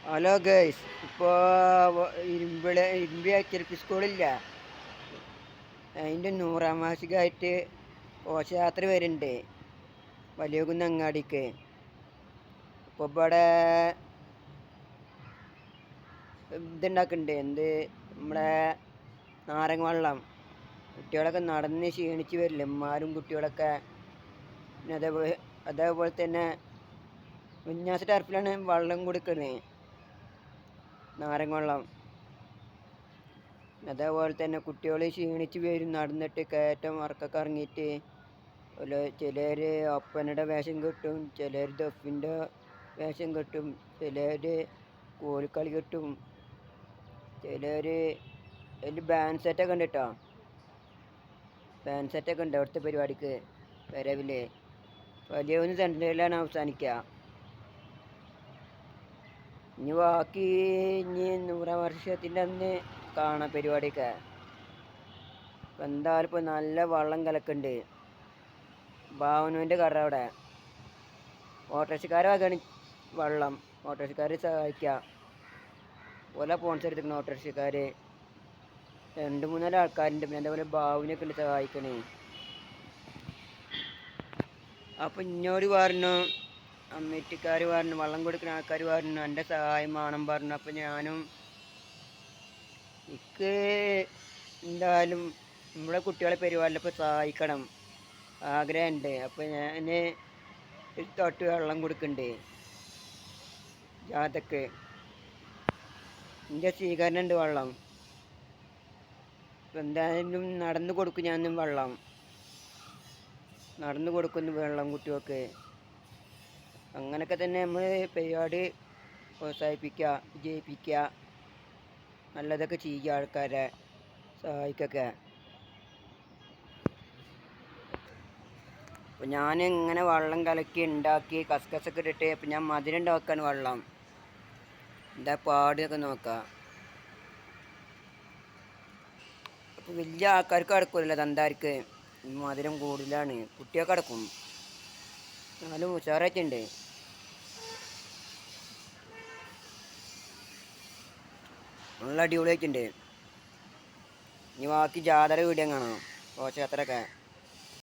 Hello guys, ഇപ്പോൾ ഇരുമ്പി H സ്കൂളില്ല, അതിൻ്റെ 100ാം വാർഷികമായിട്ട് ഘോഷയാത്ര വരുന്നുണ്ട് വലിയകുന്ന് അങ്ങാടിക്ക്. ഇപ്പോൾ ഇവിടെ ഇതുണ്ടാക്കുന്നുണ്ട്, നമ്മുടെ നാരങ്ങ വെള്ളം. കുട്ടികളൊക്കെ നടന്ന് ക്ഷീണിച്ച് വരില്ല, ഉമ്മാരും കുട്ടികളൊക്കെ. പിന്നെ അതേപോലെ തന്നെ വിന്യാസ ടർഫിലാണ് വെള്ളം കൊടുക്കുന്നത്, നാരങ്ങ വെള്ളം. അതേപോലെ തന്നെ കുട്ടികൾ ക്ഷീണിച്ച് വരും, നടന്നിട്ട് കയറ്റം ഇറക്കൊക്കെ ഇറങ്ങിയിട്ട്. ചിലർ ഒപ്പനയുടെ വേഷം കെട്ടും, ചിലർ ദഫിൻ്റെ വേഷം കെട്ടും, ചിലർ കോൽക്കളി കെട്ടും, ചിലർ അതിൽ ബാൻഡ് സെറ്റൊക്കെ ഉണ്ട് കേട്ടോ. ബാൻഡ് സെറ്റൊക്കെ ഉണ്ട് അവിടുത്തെ പരിപാടിക്ക് വരവില്. വലിയകുന്ന് സെൻട്രലിലാണ് അവസാനിക്കുക. ഇനി ബാക്കി 100ാം വർഷത്തിൻ്റെ അന്ന് കാണാം പരിപാടിയൊക്കെ. ഇപ്പം എന്തായാലും ഇപ്പോൾ നല്ല വള്ളം കലക്കുന്നുണ്ട് ഭാവനുവിൻ്റെ കട അവിടെ. ഓട്ടോറിക്ഷക്കാരെ വകയാണ് വെള്ളം, ഓട്ടോറിക്ഷക്കാരെ സഹായിക്കുക. ഓല സ്പോൺസർ എടുത്തിരിക്കണം ഓട്ടോറിക്ഷക്കാർ. 2-3 ആൾക്കാരുണ്ട്, പിന്നെ അതേപോലെ ഭാവനൊക്കെ ഉണ്ട് സഹായിക്കണേ. അപ്പം ഇന്നോട് പറഞ്ഞു, കമ്മിറ്റിക്കാർ പറഞ്ഞു, വെള്ളം കൊടുക്കുന്ന ആൾക്കാർ പറഞ്ഞു എൻ്റെ സഹായം വേണം പറഞ്ഞു. അപ്പം ഞാനും എനിക്ക് എന്തായാലും നമ്മുടെ കുട്ടികളെ പരിപാടിയിലിപ്പോൾ സഹായിക്കണം ആഗ്രഹമുണ്ട്. അപ്പം ഞാൻ ഒരു തൊട്ട് വെള്ളം കൊടുക്കുന്നുണ്ട് ജാഥക്ക്. എൻ്റെ സ്വീകരണം ഉണ്ട് വെള്ളം. ഇപ്പം എന്തായാലും നടന്നു കൊടുക്കും, ഞാനും വെള്ളം നടന്നു കൊടുക്കുന്നു വെള്ളം കുട്ടികൾക്ക്. അങ്ങനെയൊക്കെ തന്നെ നമ്മൾ പരിപാടി പ്രോത്സാഹിപ്പിക്കുക, വിജയിപ്പിക്കുക, നല്ലതൊക്കെ ചെയ്യുക, ആൾക്കാരെ സഹായിക്കൊക്കെ. അപ്പോൾ ഞാൻ ഇങ്ങനെ വെള്ളം കലക്കി ഉണ്ടാക്കി കസ്കസൊക്കെ ഇട്ടിട്ട് അപ്പം ഞാൻ മധുരം ഉണ്ടാക്കാണ് വെള്ളം. എന്താ പാടിയൊക്കെ നോക്കാം. അപ്പോൾ വലിയ ആൾക്കാർക്ക് കിടക്കില്ല, തന്താർക്ക് മധുരം കൂടുതലാണ്, കുട്ടിയൊക്കെ കിടക്കും. എന്നാലും ഉഷാറായിട്ടുണ്ട്, നല്ല അടിപൊളിയായിട്ടുണ്ട്. ഇനി ബാക്കി ജാഥയുടെ വീഡിയോ കാണാം, ഘോഷയാത്രയൊക്കെ.